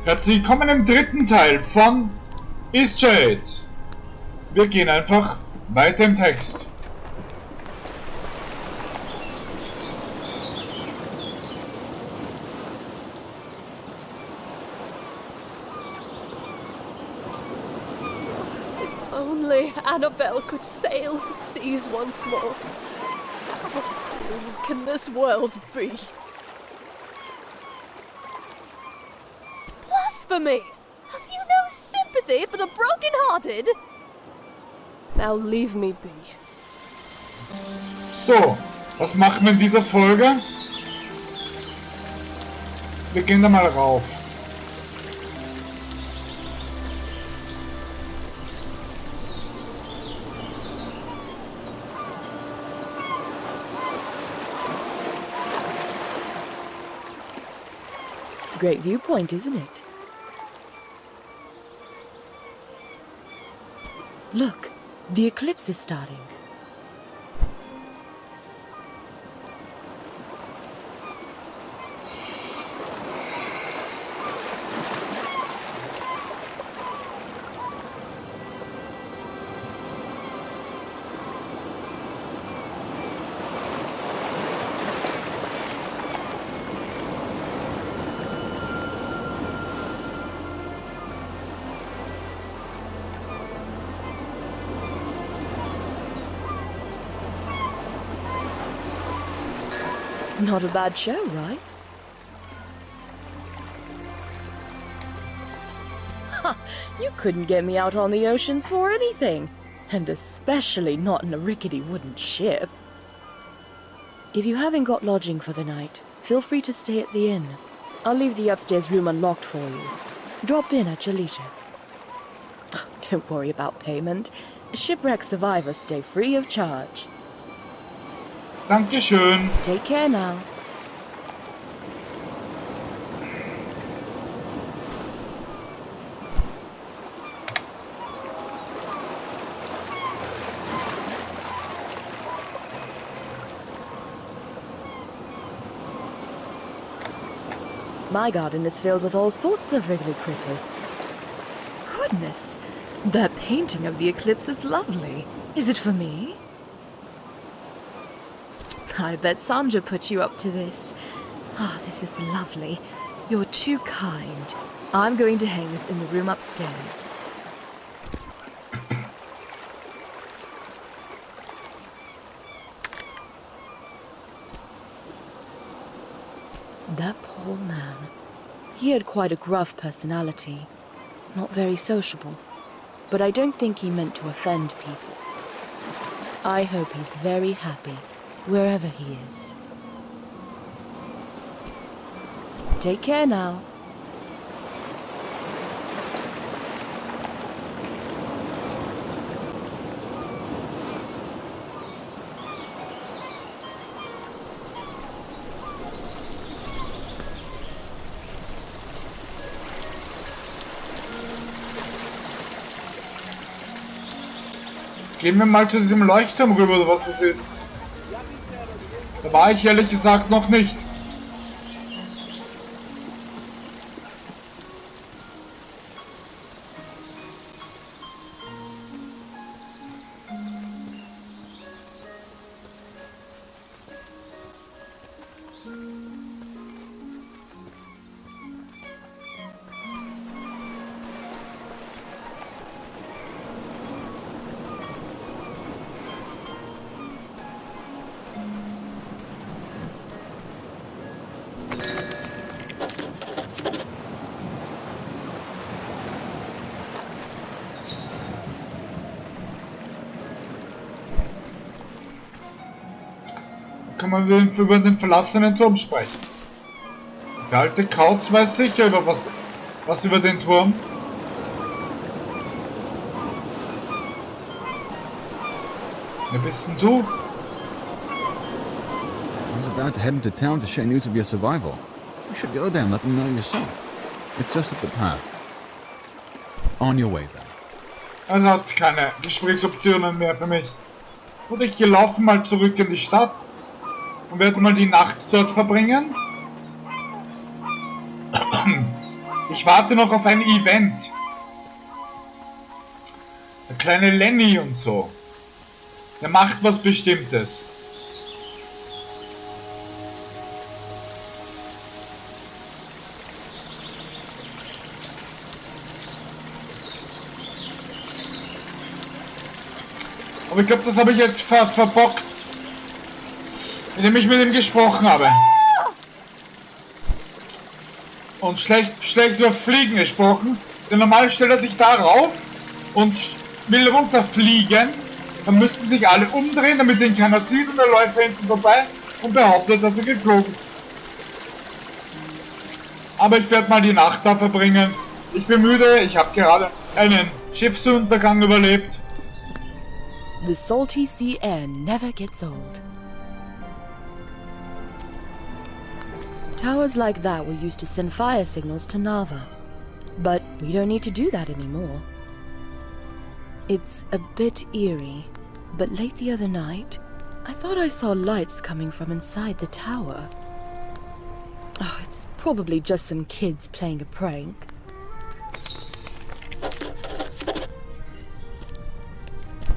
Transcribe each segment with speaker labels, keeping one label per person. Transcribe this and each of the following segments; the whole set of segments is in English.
Speaker 1: Herzlich willkommen im dritten Teil von Eastshade. Wir gehen einfach weiter im Text.
Speaker 2: If only Annabelle could sail the seas once more. How cruel can this world be? Blasphemy! Have you no sympathy for the broken-hearted? Now leave me be.
Speaker 1: So, was machen wir in dieser Folge? Wir gehen da mal rauf.
Speaker 3: Great viewpoint, isn't it? Look, the eclipse is starting. Not a bad show, right? Ha! You couldn't get me out on the oceans for anything. And especially not in a rickety wooden ship. If you haven't got lodging for the night, feel free to stay at the inn. I'll leave the upstairs room unlocked for you. Drop in at your leisure. Don't worry about payment. Shipwreck survivors stay free of charge.
Speaker 1: Dankeschön.
Speaker 3: Take care now. My garden is filled with all sorts of wriggly critters. Goodness, that painting of the eclipse is lovely. Is it for me? I bet Sandra put you up to this. Ah, this is lovely. You're too kind. I'm going to hang this in the room upstairs. That poor man. He had quite a gruff personality. Not very sociable. But I don't think he meant to offend people. I hope he's very happy. Wherever he is. Take care now.
Speaker 1: Gehen wir mal zu diesem Leuchtturm rüber, oder was das ist. Da war ich ehrlich gesagt noch nicht. Kann man über den verlassenen Turm sprechen. Der alte Kauz weiß sicher über was über den Turm. Wer bist denn du?
Speaker 4: I was about to head into town to share news of your survival. You should go there and let them know yourself. It's just up the path. On your way then.
Speaker 1: Er hat keine Gesprächsoptionen mehr für mich. Und ich gehe laufen mal zurück in die Stadt und werde mal die Nacht dort verbringen. Ich warte noch auf ein Event. Der kleine Lenny und so. Der macht was Bestimmtes. Aber ich glaube, das habe ich jetzt verbockt. Indem ich mit ihm gesprochen habe. Und schlecht über Fliegen gesprochen. Denn normal stellt er sich darauf und will runterfliegen. Dann müssten sich alle umdrehen, damit ihn keiner sieht, und er läuft hinten vorbei und behauptet, dass er geflogen ist. Aber ich werde mal die Nacht da verbringen. Ich bin müde, ich habe gerade einen Schiffsuntergang überlebt.
Speaker 3: The salty sea air never gets old. Towers like that were used to send fire signals to Nava. But we don't need to do that anymore. It's a bit eerie, but late the other night, I thought I saw lights coming from inside the tower. Oh, it's probably just some kids playing a prank.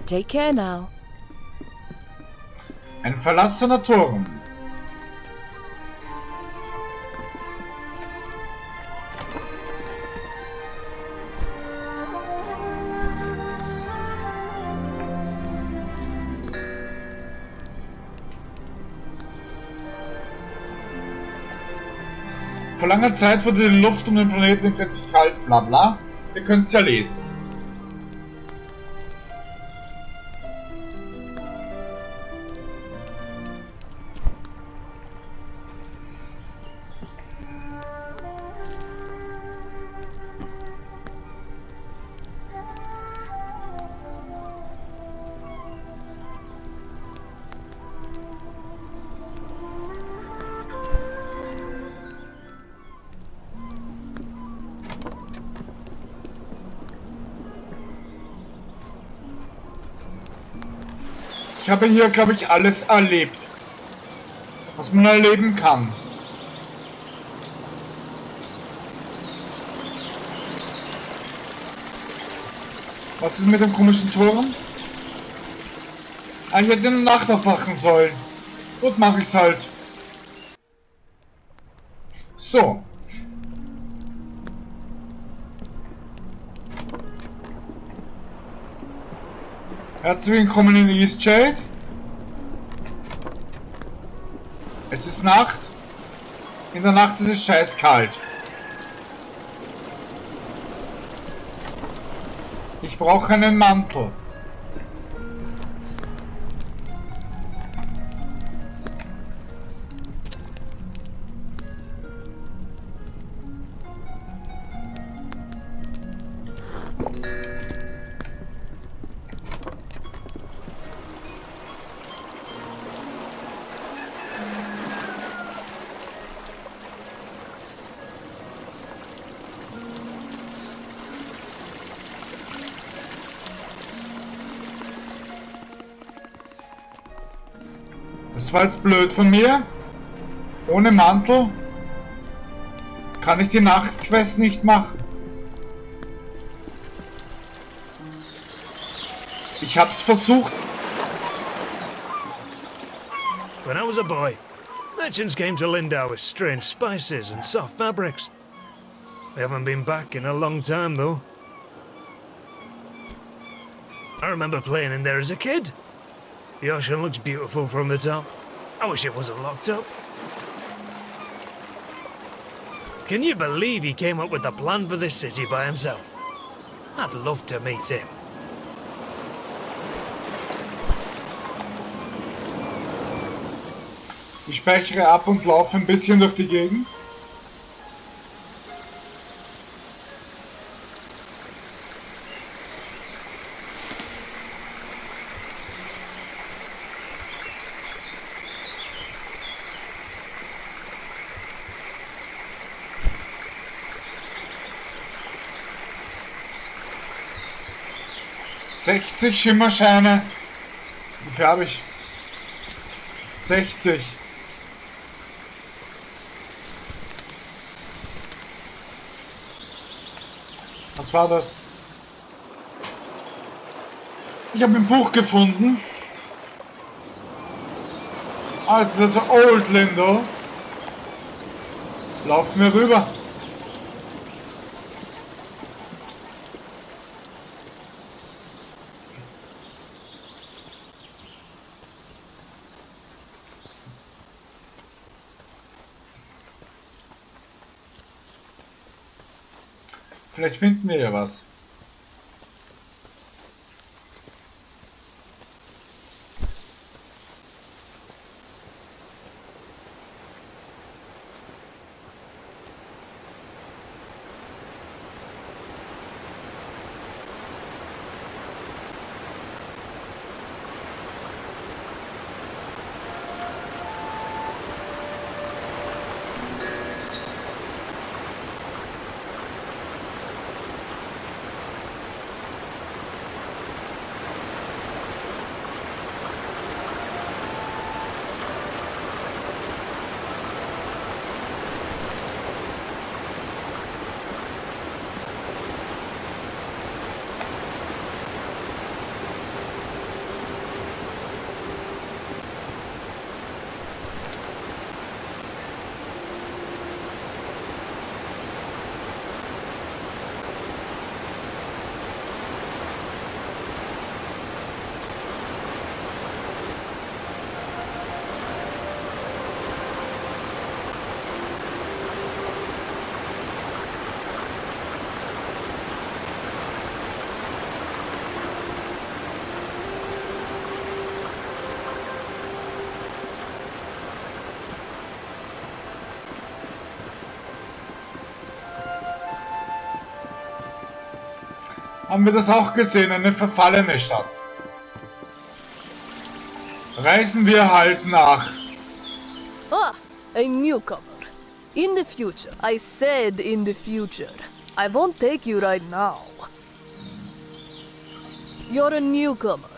Speaker 3: Take care now.
Speaker 1: Ein verlassener Turm. Vor langer Zeit wurde die Luft um den Planeten entsetzlich kalt, bla bla. Ihr könnt es ja lesen. Ich habe hier, glaube ich, alles erlebt, was man erleben kann. Was ist mit dem komischen Turm? Ah, ich hätte in der Nacht aufwachen sollen. Gut, mache ich's halt. So. Herzlich willkommen in Eastshade. Es ist Nacht. In der Nacht ist es scheiß kalt. Ich brauche einen Mantel. Das war jetzt blöd von mir. Ohne Mantel kann ich die Nachtquest nicht machen. Ich hab's versucht.
Speaker 5: When I was a boy, merchants came to Lindau with strange spices and soft fabrics. They haven't been back in a long time, though. I remember playing in there as a kid. The ocean looks beautiful from the top. I wish it wasn't locked up. Can you believe he came up with the plan for this city by himself? I'd love to meet him.
Speaker 1: Ich speichere ab und laufe ein bisschen durch die Gegend. ...60 Schimmerscheine. Wie viel habe ich? 60. Was war das? Ich habe ein Buch gefunden. Also das ist Old Lindo. Laufen wir rüber. Vielleicht finden wir ja was. Haben wir das auch gesehen, eine verfallene Stadt. Reisen wir halt nach.
Speaker 2: Ah, a newcomer. In the future. I said in the future. I won't take you right now. You're a newcomer,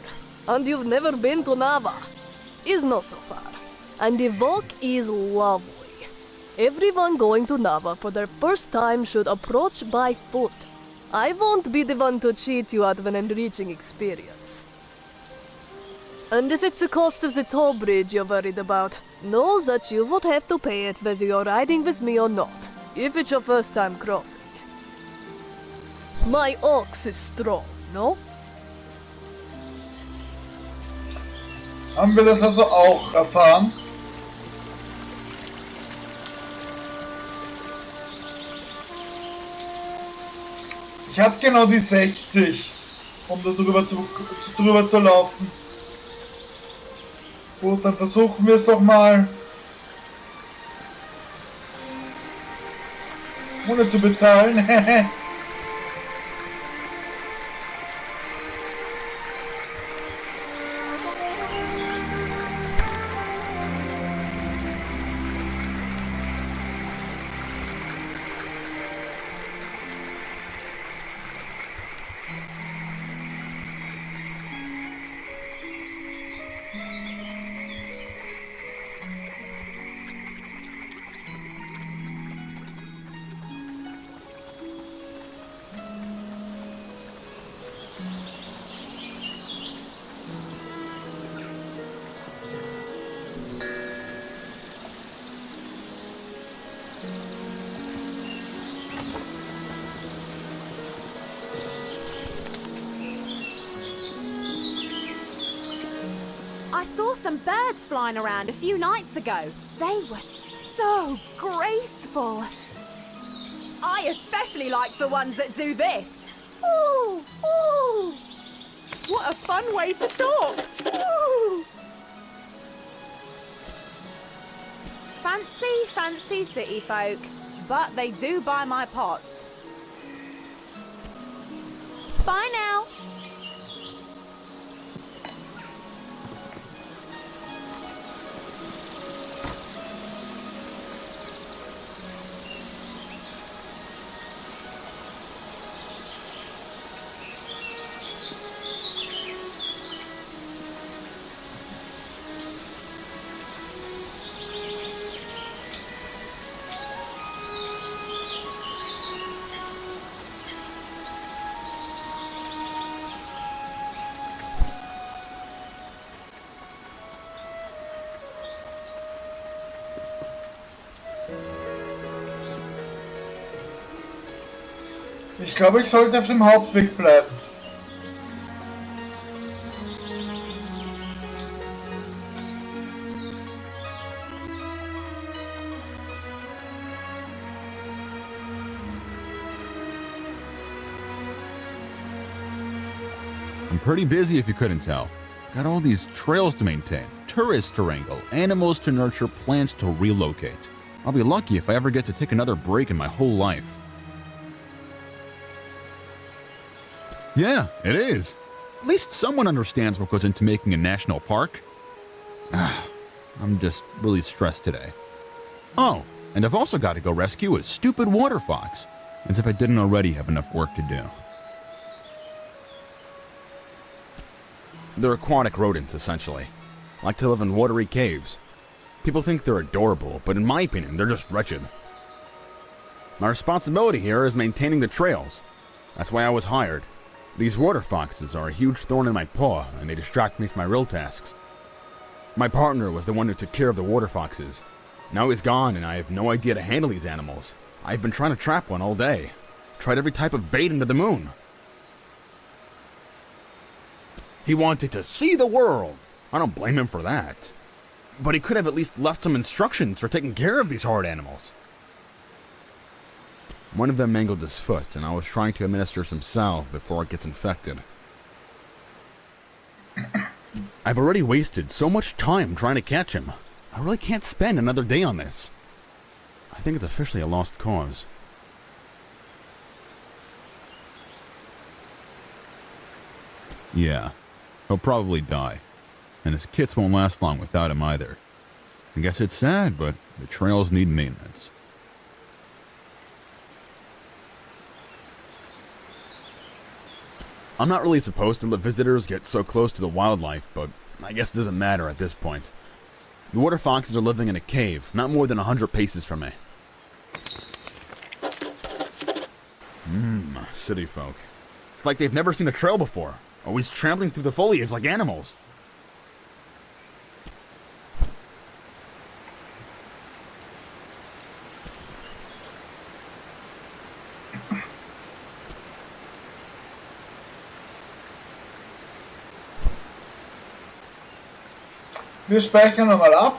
Speaker 2: and you've never been to Nava. It's not so far. And the walk is lovely. Everyone going to Nava for their first time should approach by foot. I won't be the one to cheat you out of an enriching experience. And if it's the cost of the toll bridge you're worried about, know that you won't have to pay it whether you're riding with me or not, if it's your first time crossing. My ox is strong, no?
Speaker 1: Haben wir das also auch erfahren? Ich habe genau die 60, um da drüber zu laufen. Gut, dann versuchen wir es doch mal. Ohne zu bezahlen.
Speaker 6: I saw some birds flying around a few nights ago. They were so graceful. I especially like the ones that do this. Ooh, ooh. What a fun way to talk. Ooh. Fancy city folk, but they do buy my pots. Bye now.
Speaker 1: Ich glaube, ich sollte auf dem Hauptweg bleiben.
Speaker 4: I'm pretty busy if you couldn't tell. Got all these trails to maintain, tourists to wrangle, animals to nurture, plants to relocate. I'll be lucky if I ever get to take another break in my whole life. Yeah, it is. At least someone understands what goes into making a national park. I'm just really stressed today. Oh, and I've also got to go rescue a stupid water fox, as if I didn't already have enough work to do. They're aquatic rodents, essentially. Like to live in watery caves. People think they're adorable, but in my opinion, they're just wretched. My responsibility here is maintaining the trails. That's why I was hired. These water foxes are a huge thorn in my paw, and they distract me from my real tasks. My partner was the one who took care of the water foxes. Now he's gone, and I have no idea to handle these animals. I've been trying to trap one all day. Tried every type of bait under the moon. He wanted to see the world. I don't blame him for that. But he could have at least left some instructions for taking care of these hard animals. One of them mangled his foot, and I was trying to administer some salve before it gets infected. I've already wasted so much time trying to catch him. I really can't spend another day on this. I think it's officially a lost cause. Yeah, he'll probably die. And his kits won't last long without him either. I guess it's sad, but the trails need maintenance. I'm not really supposed to let visitors get so close to the wildlife, but I guess it doesn't matter at this point. The water foxes are living in a cave, not more than 100 paces from me. City folk. It's like they've never seen a trail before, always trampling through the foliage like animals.
Speaker 1: Wir speichern nochmal ab.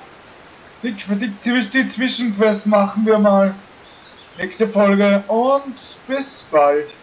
Speaker 1: Die Zwischenquest machen wir mal. Nächste Folge und bis bald.